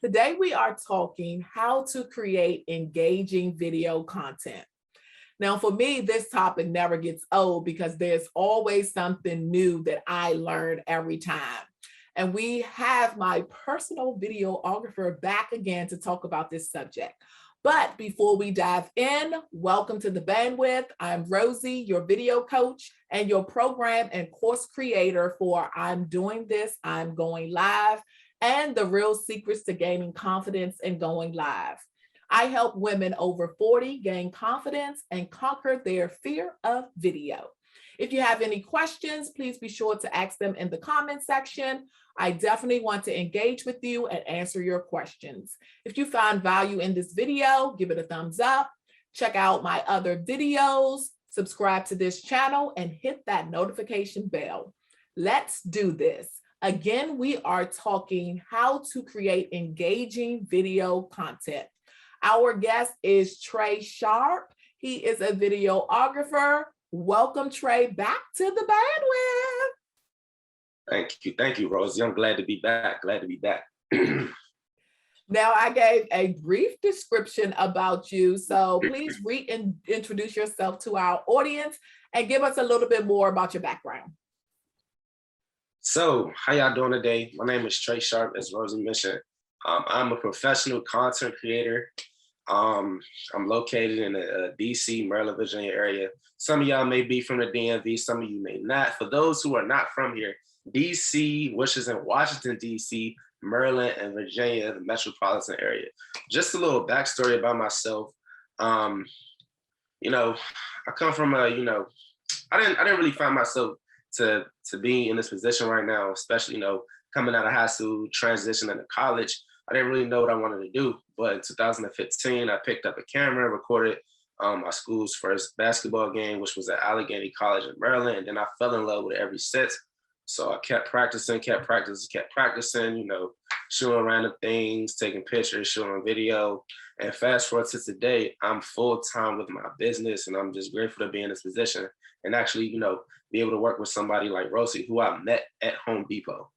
Today we are talking how to create engaging video content. Now, for me, this topic never gets old because there's always something new that I learn every time. And we have my personal videographer back again to talk about this subject. But before we dive in, welcome to the bandwidth. I'm Rosie, your video coach and your program and course creator for I'm Doing This, I'm Going Live, and the real secrets to gaining confidence and going live. I help women over 40 gain confidence and conquer their fear of video. If you have any questions, please be sure to ask them in the comment section. I definitely want to engage with you and answer your questions. If you found value in this video, give it a thumbs up. Check out my other videos, subscribe to this channel, and hit that notification bell. Let's do this. Again, we are talking how to create engaging video content. Our guest is Tresean Sharpe. He is a videographer. Welcome, Trey, back to the bandwidth. Thank you, Rosie. I'm glad to be back. Now, I gave a brief description about you, so please reintroduce yourself to our audience and give us a little bit more about your background. So, how y'all doing today? My name is Tresean Sharpe, as Rosie mentioned. I'm a professional content creator. I'm located in the DC, Maryland, Virginia area. Some of y'all may be from the DMV, some of you may not. For those who are not from here, DC, which is in Washington, DC, Maryland, and Virginia, the metropolitan area. Just a little backstory about myself. I come from I didn't really find myself to be in this position right now, especially, coming out of high school, transitioning to college. I didn't really know what I wanted to do, but in 2015, I picked up a camera, recorded my school's first basketball game, which was at Allegheny College in Maryland, and then I fell in love with it ever since. So I kept practicing, shooting random things, taking pictures, shooting video, and fast forward to today, I'm full-time with my business, and I'm just grateful to be in this position and actually, be able to work with somebody like Rosie, who I met at Home Depot.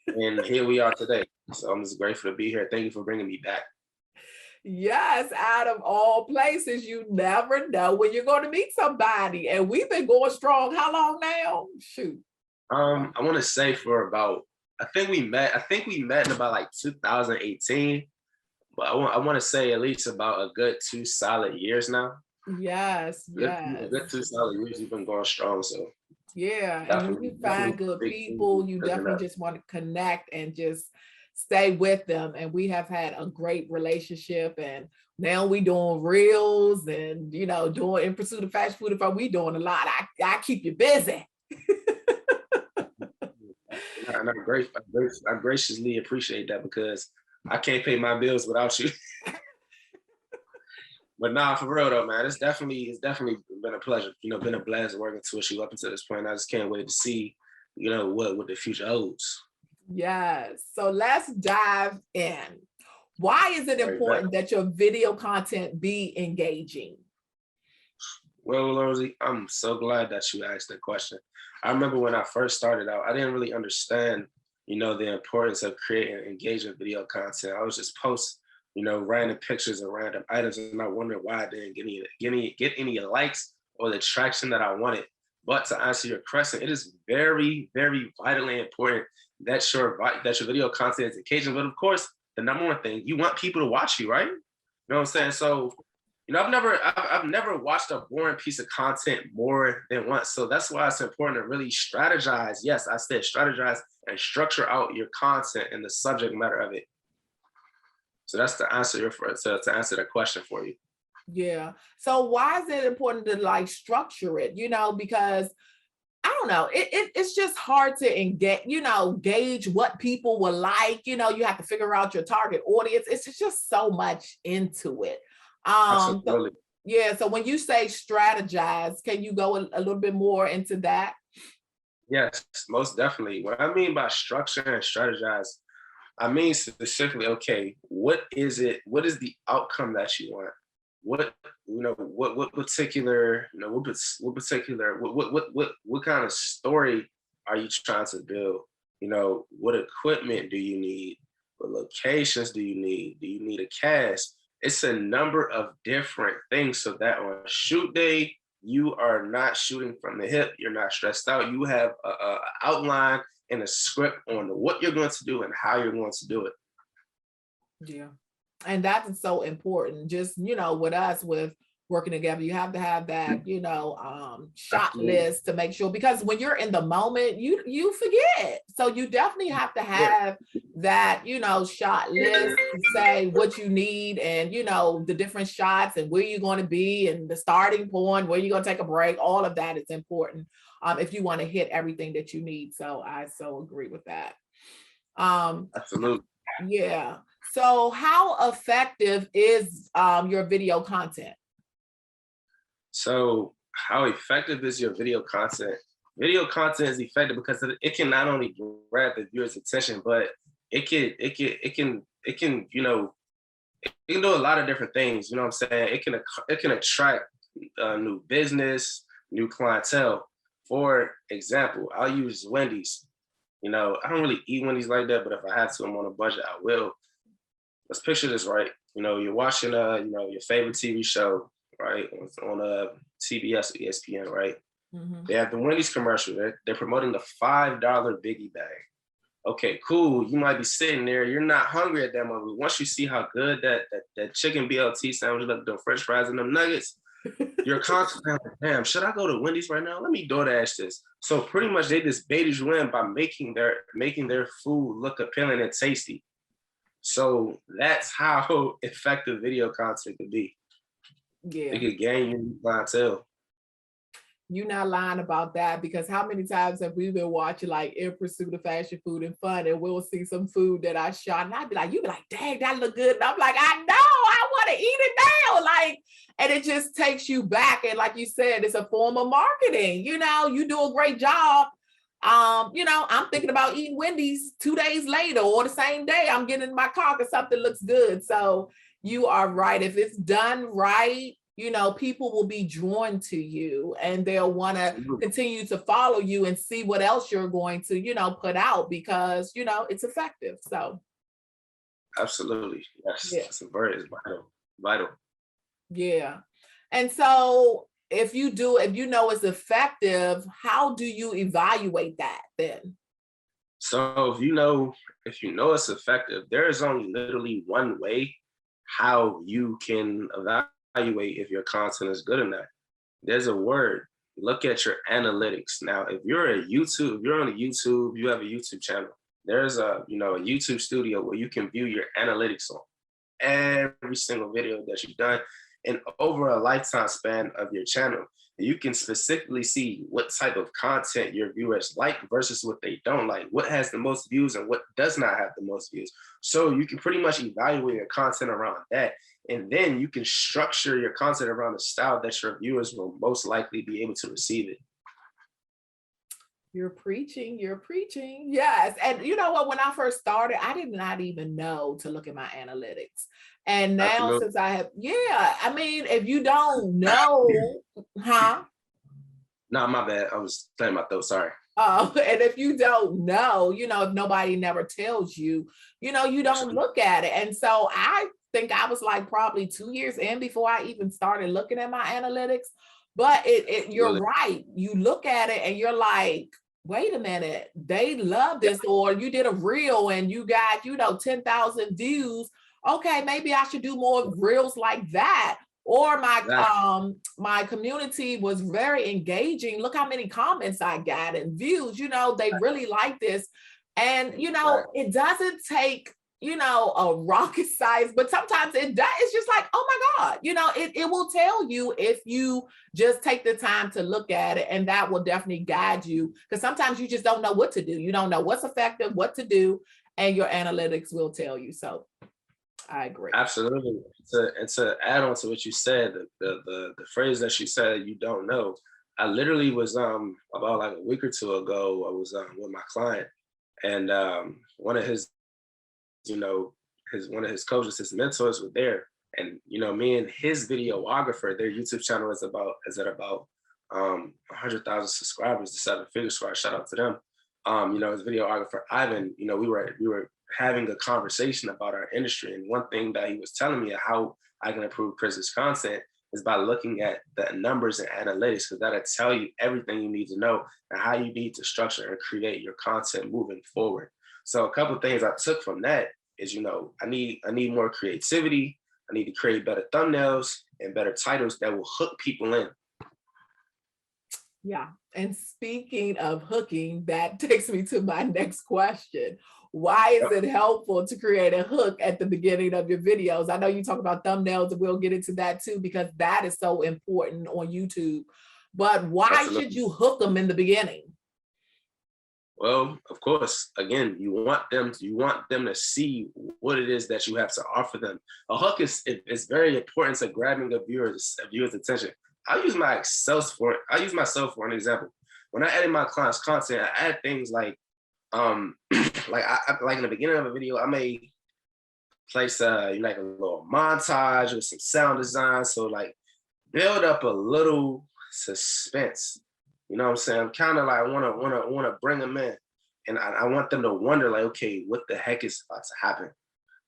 And here we are today. So I'm just grateful to be here. Thank you for bringing me back. Yes, out of all places, you never know when you're going to meet somebody. And we've been going strong. How long now? Shoot. I want to say for about, I think we met in about like 2018. But I want to say at least about a good 2 solid years now. Yes. A good 2 solid years. We've been going strong. So yeah, and when you find good people, you definitely just want to connect and just stay with them. And we have had a great relationship, and now we doing reels and doing In Pursuit of Fast Food. If we doing a lot, I keep you busy. And I graciously appreciate that because I can't pay my bills without you. But nah, for real though, man, it's definitely been a pleasure. Been a blast working with you up until this point. I just can't wait to see, what the future holds. Yes. So let's dive in. Why is it important that your video content be engaging? Well, Rosie, I'm so glad that you asked that question. I remember when I first started out, I didn't really understand, the importance of creating engaging video content. I was just post, random pictures of random items, and I wondered why I didn't get any likes or the traction that I wanted. But to answer your question, it is very, very vitally important that your video content is engaging. But of course, the number one thing, you want people to watch you, right? You know what I'm saying? So, I've never watched a boring piece of content more than once. So that's why it's important to really strategize. Yes, I said strategize and structure out your content and the subject matter of it. So that's to answer the question for you. Yeah. So why is it important to structure it? Because I don't know, it's just hard to gauge what people will like. You have to figure out your target audience. It's just so much into it. Absolutely. So when you say strategize, can you go a little bit more into that? Yes, most definitely. What I mean by structure and strategize, I mean specifically, okay, what is it? What is the outcome that you want? What particular kind of story are you trying to build? What equipment do you need? What locations do you need? Do you need a cast? It's a number of different things so that on shoot day, you are not shooting from the hip. You're not stressed out. You have a outline and a script on what you're going to do and how you're going to do it. Yeah. And that's so important. Just, with us, with working together, you have to have that, shot Absolutely. list to make sure, because when you're in the moment, you forget. So you definitely have to Yeah. have that, shot list to say what you need and, the different shots and where you're going to be and the starting point, where you're going to take a break. All of that is important if you want to hit everything that you need. So I so agree with that. Absolutely. Yeah. So how effective is your video content? So how effective is your video content? Video content is effective because it can not only grab the viewer's attention, but it can it can do a lot of different things. You know what I'm saying? It can attract new business, new clientele. For example, I'll use Wendy's. I don't really eat Wendy's like that, but if I have to, I'm on a budget, I will. Let's picture this, right? You're watching your favorite TV show, right? On TBS or ESPN, right? Mhm. They have the Wendy's commercial. They're promoting the $5 biggie bag. Okay, cool. You might be sitting there. You're not hungry at that moment. Once you see how good that chicken BLT sandwich look, the French fries and them nuggets, you're constantly like, damn, should I go to Wendy's right now? Let me DoorDash this. So pretty much they just baited you in by making their food look appealing and tasty. So that's how effective video content could be. Yeah. It could gain you clientele. You're not lying about that, because how many times have we been watching like In Pursuit of Fashion, Food and Fun, and we'll see some food that I shot and you be like, dang, that look good. And I'm like, I know, I want to eat it now. And it just takes you back. And like you said, it's a form of marketing. You do a great job. I'm thinking about eating Wendy's 2 days later or the same day. I'm getting in my car because something looks good. So you are right. If it's done right, people will be drawn to you and they'll want to continue to follow you and see what else you're going to, put out because, it's effective. So. Absolutely. Yes. Yeah. It's vital. Yeah. And so if you know it's effective, how do you evaluate that then? So if you know it's effective, there is only literally one way how you can evaluate if your content is good or not. There's a word. Look at your analytics. Now, if you're on a YouTube, you have a YouTube channel. There's a YouTube studio where you can view your analytics on every single video that you've done and over a lifetime span of your channel. You can specifically see what type of content your viewers like versus what they don't like, what has the most views and what does not have the most views. So you can pretty much evaluate your content around that. And then you can structure your content around the style that your viewers will most likely be able to receive it. You're preaching. Yes. And you know what? When I first started, I did not even know to look at my analytics. And now Absolutely. since I have, if you don't know, huh? No, my bad. I was clearing my throat. Sorry. And if you don't know, if nobody never tells you, you don't look at it. And so I think I was like probably 2 years in before I even started looking at my analytics. But you're right. You look at it and you're like, wait a minute, they love this, or you did a reel and you got, 10,000 views. Okay, maybe I should do more reels like that. Or my community was very engaging. Look how many comments I got and views. They really like this. And it doesn't take a rocket science, but sometimes it does. It's just like, oh my God, it will tell you if you just take the time to look at it, and that will definitely guide you, because sometimes you just don't know what to do. You don't know what's effective, what to do, and your analytics will tell you. So I agree. Absolutely. And to add on to what you said, the phrase that you said, you don't know. I literally was about like a week or two ago, I was with my client, and one of his coaches, his mentors were there. And me and his videographer, their YouTube channel is at about 100,000 subscribers, the 7 figure squad. Shout out to them. His videographer Ivan, we were having a conversation about our industry. And one thing that he was telling me how I can improve Chris's content is by looking at the numbers and analytics, because that'll tell you everything you need to know and how you need to structure and create your content moving forward. So a couple of things I took from that is, I need more creativity. I need to create better thumbnails and better titles that will hook people in. Yeah. And speaking of hooking, that takes me to my next question. Why is it helpful to create a hook at the beginning of your videos? I know you talk about thumbnails, and we'll get into that too, because that is so important on YouTube. But why Absolutely. should you hook them in the beginning? Well, of course, again, you want them to see what it is that you have to offer them. A hook is very important to grabbing a viewer's attention. I use myself for an example. When I edit my clients' content, I add things like like in the beginning of a video, I may place like a little montage with some sound design, so like build up a little suspense. You know what I'm saying? I'm kind of like want to bring them in, and I want them to wonder, like, okay, what the heck is about to happen?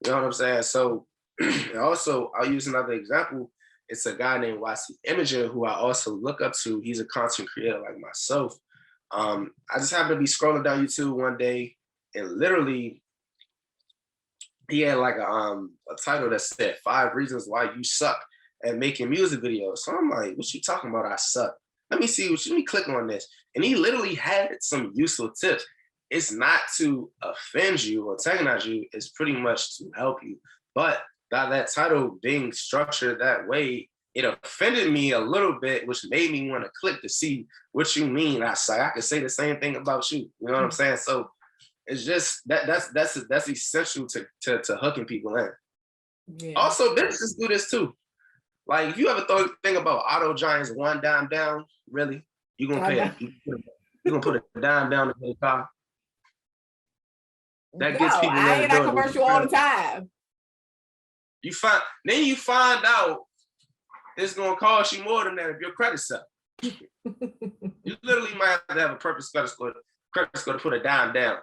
You know what I'm saying? So, and also, I'll use another example. It's a guy named YC Imager who I also look up to. He's a content creator like myself. I just happened to be scrolling down YouTube one day, and literally, he had like a title that said 5 reasons why you suck at making music videos. So I'm like, what you talking about? I suck. Let me click on this. And he literally had some useful tips. It's not to offend you or antagonize you, it's pretty much to help you. But by that title being structured that way, it offended me a little bit, which made me want to click to see what you mean. I could say the same thing about you. You know what I'm saying? So it's just that's essential to hooking people in. Yeah. Also, businesses do this too. Like, if you ever think about Auto Giant's one dime down, really? You gonna put a dime down to get a car? That gets people. I ain't that commercial all the time. You find out it's gonna cost you more than that if your credit's up. You literally might have to have a purpose credit score to put a dime down.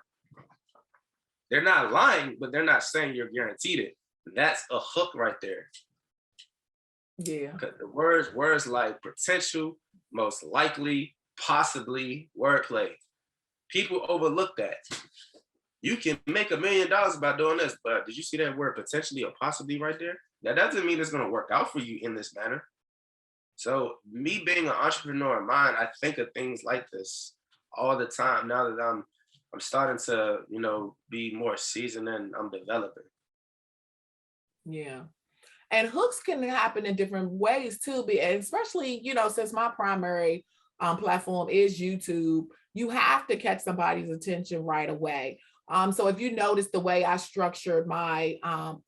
They're not lying, but they're not saying you're guaranteed it. That's a hook right there. Yeah. Because the words like potential, most likely, possibly, wordplay. People overlook that. You can make $1 million by doing this, but did you see that word potentially or possibly right there? That doesn't mean it's going to work out for you in this manner. So me being an entrepreneur of mine, I think of things like this all the time now that I'm starting to, be more seasoned and I'm developing. Yeah. And hooks can happen in different ways too, especially, since my primary platform is YouTube, you have to catch somebody's attention right away. So if you notice the way I structured my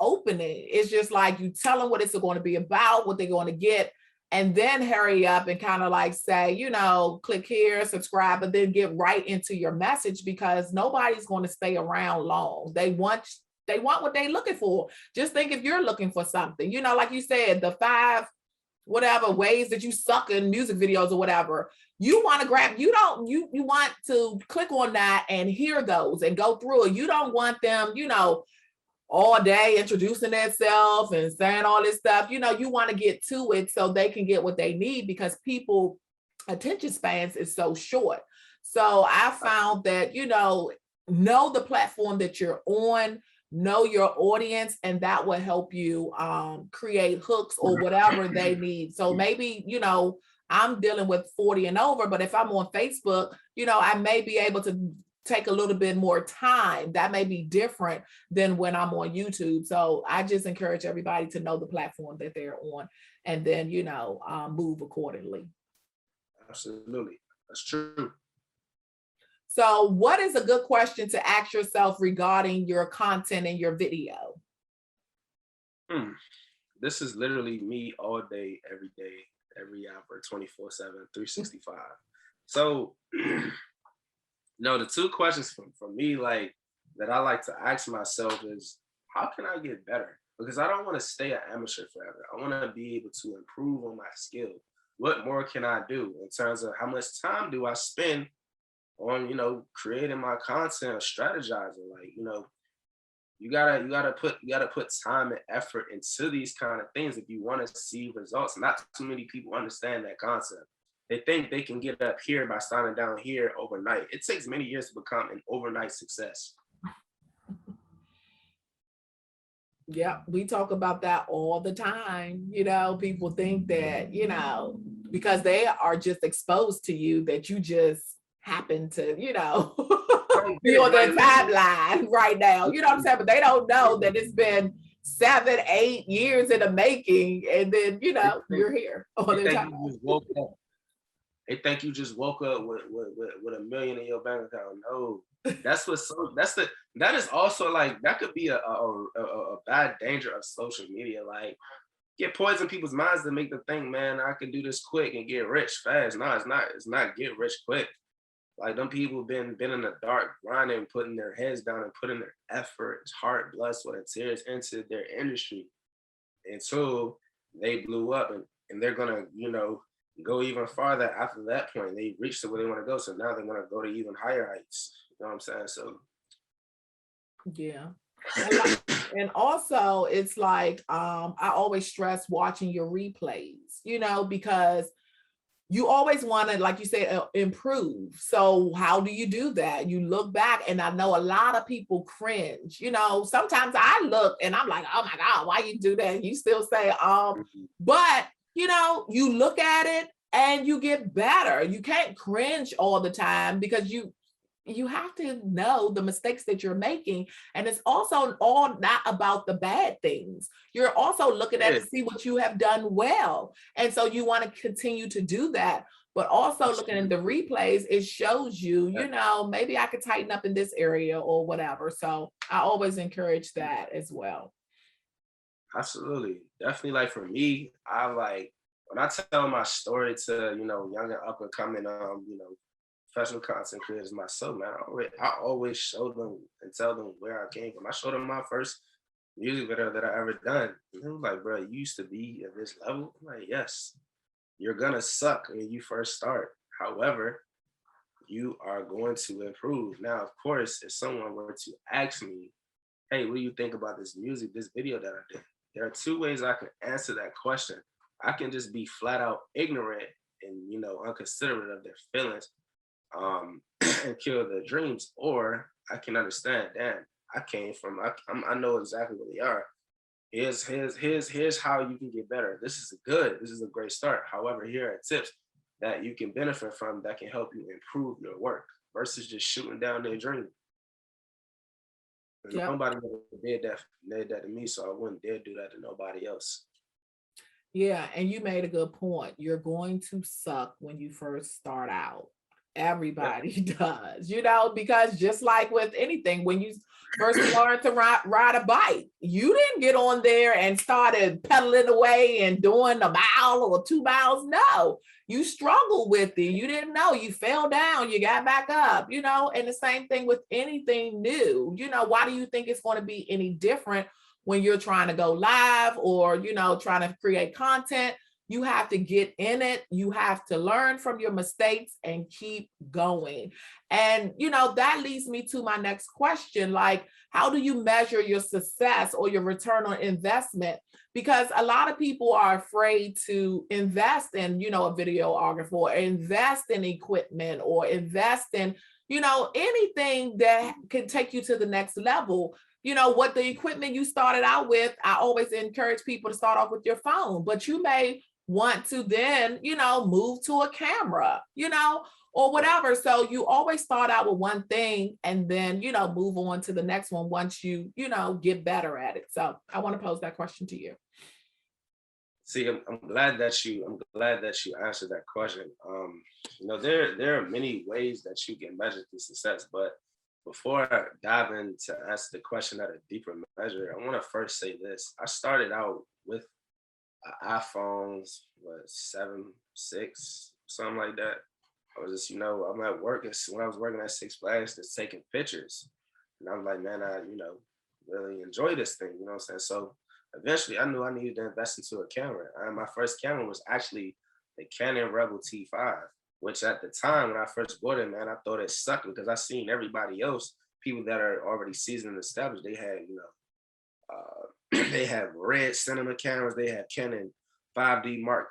opening, it's just like you tell them what it's going to be about, what they're going to get, and then hurry up and kind of like say, click here, subscribe, but then get right into your message, because nobody's going to stay around long. They want what they're looking for. Just think if you're looking for something, like you said, the 5 whatever ways that you suck in music videos or whatever, you want to grab, you want to click on that and hear those and go through it. You don't want them, all day introducing themselves and saying all this stuff. You want to get to it so they can get what they need, because people attention spans is so short. So I found that, know the platform that you're on, know your audience, and that will help you create hooks or whatever they need. So maybe, I'm dealing with 40 and over, but if I'm on Facebook, I may be able to take a little bit more time. That may be different than when I'm on YouTube. So I just encourage everybody to know the platform that they're on, and then, move accordingly. Absolutely. That's true. So what is a good question to ask yourself regarding your content and your video? This is literally me all day, every hour, 24/7, 365. So, the 2 questions for me, like, that I like to ask myself is, how can I get better? Because I don't want to stay an amateur forever. I want to be able to improve on my skill. What more can I do in terms of how much time do I spend on, creating my content, strategizing? Like, you gotta put time and effort into these kind of things if you want to see results. Not too many people understand that concept. They think they can get up here by starting down here overnight. It takes many years to become an overnight success. Yeah, we talk about that all the time. People think that, because they are just exposed to you, that you just happen to, be on their timeline right now. You know what I'm saying? But they don't know that it's been 7, 8 years in the making, and then you're here all the time. They think you just woke up with $1 million in your bank account. No, that is also like, that could be a bad danger of social media. Like, get poison people's minds to make them think, man, I can do this quick and get rich fast. No, it's not get rich quick. Like, them people been in the dark, grinding, putting their heads down and putting their effort, heart, blood, sweat, and tears into their industry until they blew up, and they're gonna, go even farther after that point. They reached to where they want to go, so now they're gonna go to even higher heights. You know what I'm saying? So yeah. And also, it's like, I always stress watching your replays, because you always want to, like you said, improve. So how do you do that? You look back, and I know a lot of people cringe. Sometimes I look and I'm like, oh my God, why you do that? You still say, but you look at it and you get better. You can't cringe all the time, because you have to know the mistakes that you're making. And it's also all not about the bad things. You're also looking at to see what you have done well. And so you want to continue to do that. But also looking at the replays, it shows you, maybe I could tighten up in this area or whatever. So I always encourage that as well. Absolutely. Definitely. Like, for me, when I tell my story to, young and up and coming, professional content creators myself, man, I always show them and tell them where I came from. I showed them my first music video that I ever done. And they was like, bro, you used to be at this level? I'm like, yes, you're gonna suck when you first start. However, you are going to improve. Now, of course, if someone were to ask me, hey, what do you think about this video that I did? There are two ways I can answer that question. I can just be flat out ignorant and, unconsiderate of their feelings, and kill their dreams, or I can understand, damn, I know exactly where they are. Here's how you can get better. This is a great start. However, here are tips that you can benefit from that can help you improve your work versus just shooting down their dream. Yep. Nobody did that to me, so I wouldn't dare do that to nobody else. Yeah, and you made a good point. You're going to suck when you first start out. Everybody does, because just like with anything, when you first learned to ride a bike, you didn't get on there and started pedaling away and doing a mile or 2 miles. No, you struggled with it. You didn't know. You fell down, you got back up, and the same thing with anything new. Why do you think it's going to be any different when you're trying to go live or, trying to create content? You have to get in it. You have to learn from your mistakes and keep going. And, that leads me to my next question. Like, how do you measure your success or your return on investment? Because a lot of people are afraid to invest in, a videographer, or invest in equipment, or invest in, anything that can take you to the next level. What the equipment you started out with, I always encourage people to start off with your phone, but you may want to then, move to a camera, or whatever. So you always start out with one thing and then, move on to the next one once you, get better at it. So I want to pose that question to you. See, I'm glad that you answered that question. There are many ways that you can measure the success, but before I dive in to answer the question at a deeper measure, I want to first say this. I started out with iPhones, 7, 6, something like that. I was just, I'm at work, and when I was working at Six Flags, just taking pictures. And I'm like, man, I, really enjoy this thing, you know what I'm saying? So eventually I knew I needed to invest into a camera. My first camera was actually the Canon Rebel T5, which at the time when I first bought it, man, I thought it sucked because I seen everybody else people that are already seasoned and established, they had, they have red cinema cameras, they have Canon 5D Mark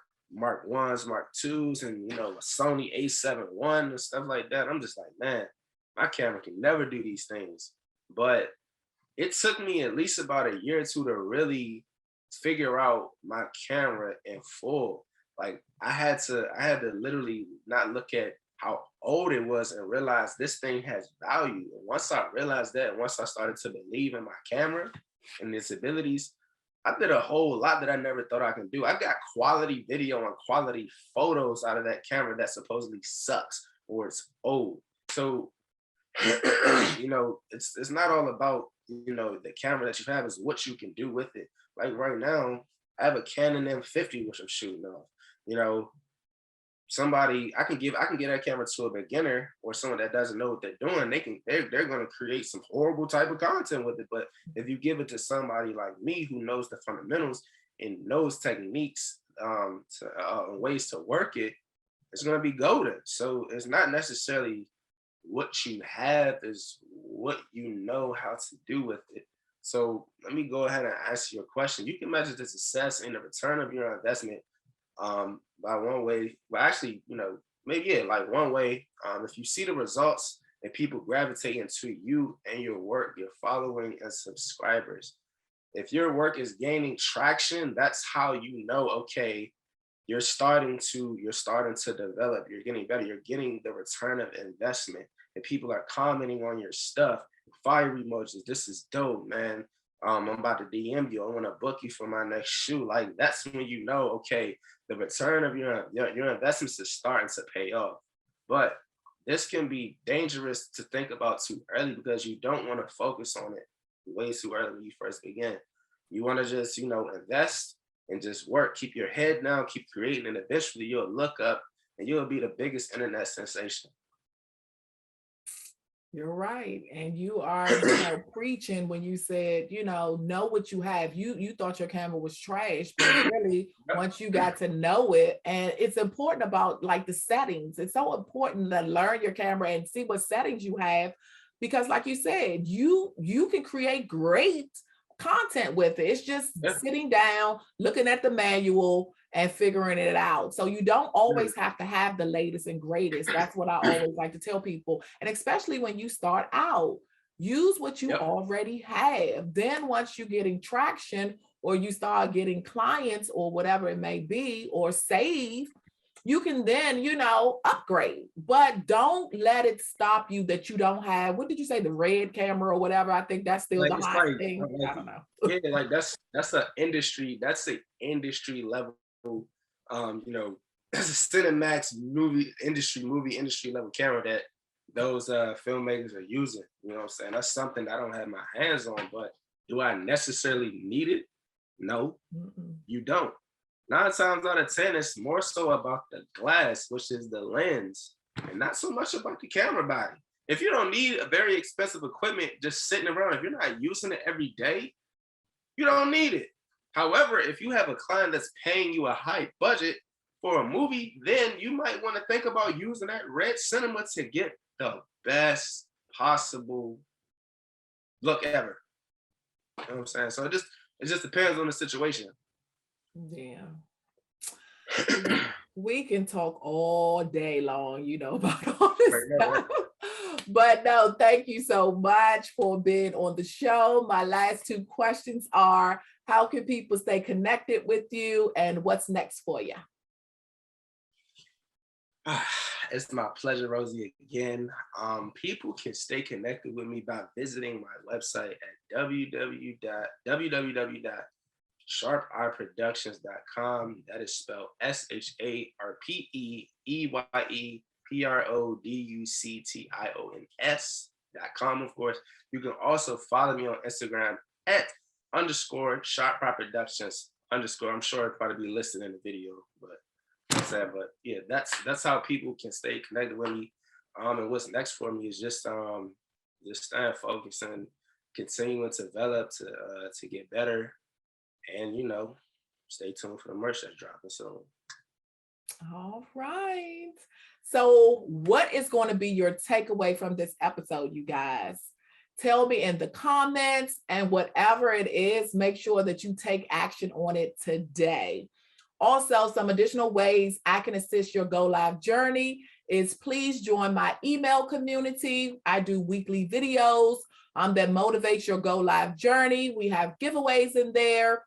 ones, Mark twos, and a Sony A7 I and stuff like that. I'm just like, man, my camera can never do these things. But it took me at least about a year or two to really figure out my camera in full. Like I had to literally not look at how old it was and realize this thing has value. And once I realized that, and once I started to believe in my camera and its abilities, I did a whole lot that I never thought I could do. I got quality video and quality photos out of that camera that supposedly sucks or it's old. So, it's not all about, the camera that you have, is what you can do with it. Like right now, I have a Canon M50, which I'm shooting off. Somebody I can give that camera to a beginner or someone that doesn't know what they're doing. They're going to create some horrible type of content with it. But if you give it to somebody like me who knows the fundamentals and knows techniques, ways to work it, it's going to be golden. So it's not necessarily what you have, is what you know how to do with it. So let me go ahead and ask you a question. You can measure the success and the return of your investment by one way. Well, actually, like one way. If you see the results and people gravitate into you and your work, your following and subscribers. If your work is gaining traction, that's how you know, okay, you're starting to develop, you're getting better, you're getting the return of investment. And people are commenting on your stuff, fire emojis, this is dope, man. I'm about to DM you, I want to book you for my next shoot. Like that's when you know, okay, the return of your investments is starting to pay off. But this can be dangerous to think about too early, because you don't want to focus on it way too early when you first begin. You want to just, invest and just work, keep your head down, keep creating, and eventually you'll look up and you'll be the biggest internet sensation. You're right. And you are, preaching when you said, know what you have. You thought your camera was trash, but really once you got to know it, and it's important about like the settings. It's so important to learn your camera and see what settings you have, because like you said, you can create great content with it. It's just sitting down, looking at the manual and figuring it out. So you don't always have to have the latest and greatest. That's what I always like to tell people. And especially when you start out, use what you already have. Then once you're getting traction or you start getting clients or whatever it may be, or save, you can then, upgrade. But don't let it stop you that you don't have, what did you say, the red camera or whatever? I think that's still the hot thing. I don't know. Yeah, like that's an industry level, that's a Cinemax movie industry level camera that those filmmakers are using. You know what I'm saying? That's something I don't have my hands on, but do I necessarily need it? No, you don't. 9 times out of 10, it's more so about the glass, which is the lens, and not so much about the camera body. If you don't need a very expensive equipment just sitting around, if you're not using it every day, you don't need it. However, if you have a client that's paying you a high budget for a movie, then you might want to think about using that red cinema to get the best possible look ever. You know what I'm saying? So it just depends on the situation. Yeah. We can talk all day long, about all this stuff. But no, thank you so much for being on the show. My last 2 questions are, how can people stay connected with you and what's next for you? It's my pleasure, Rosie, again. People can stay connected with me by visiting my website at www.sharpeeyeproductions.com. That is spelled SharpeEyeProductions.com. Of course, you can also follow me on Instagram at _SharpeEyeProductions_. I'm sure it'll probably be listed in the video, but yeah, that's how people can stay connected with me. And what's next for me is just staying focused and continuing to develop to get better, and stay tuned for the merch that's dropping soon. All right. So what is going to be your takeaway from this episode, you guys? Tell me in the comments, and whatever it is, make sure that you take action on it today. Also, some additional ways I can assist your go live journey is please join my email community. I do weekly videos that motivates your go live journey. We have giveaways in there.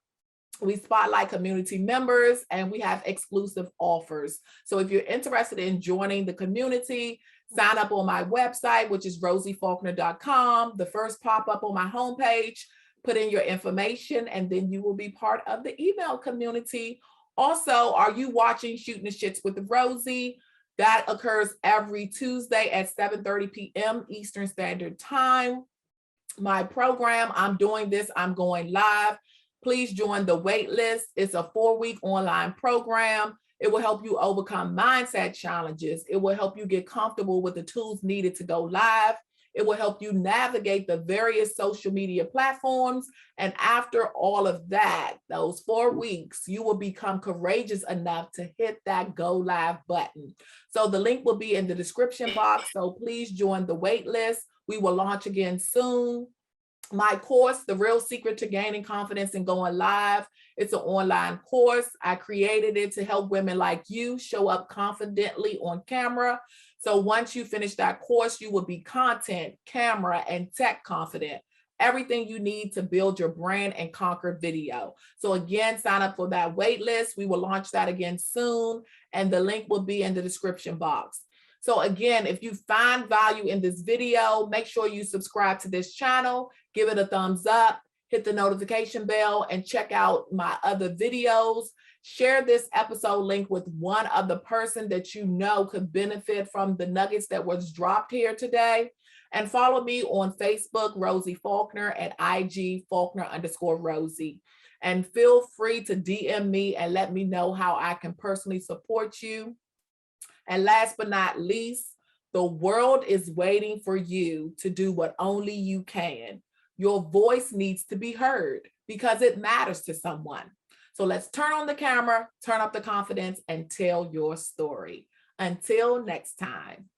We spotlight community members, and we have exclusive offers. So if you're interested in joining the community, sign up on my website, which is rosiefaulkner.com. The first pop-up on my homepage, put in your information, and then you will be part of the email community. Also, are you watching Shooting the Shits with Rosie? That occurs every Tuesday at 7:30 p.m. Eastern Standard Time. My program, I'm doing this, I'm going live. Please join the wait list. It's a 4-week online program. It will help you overcome mindset challenges. It will help you get comfortable with the tools needed to go live. It will help you navigate the various social media platforms. And after all of that, those 4 weeks, you will become courageous enough to hit that go live button. So the link will be in the description box. So please join the wait list. We will launch again soon. My course, The Real Secret to Gaining Confidence and Going Live. It's an online course. I created it to help women like you show up confidently on camera. So once you finish that course, you will be content, camera, and tech confident. Everything you need to build your brand and conquer video. So again, sign up for that wait list. We will launch that again soon, and the link will be in the description box. So again, if you find value in this video, make sure you subscribe to this channel, give it a thumbs up, hit the notification bell, and check out my other videos. Share this episode link with one other person that you know could benefit from the nuggets that was dropped here today. And follow me on Facebook, Rosie Faulkner, and IG, Faulkner_Rosie. And feel free to DM me and let me know how I can personally support you. And last but not least, the world is waiting for you to do what only you can. Your voice needs to be heard because it matters to someone. So let's turn on the camera, turn up the confidence, and tell your story. Until next time.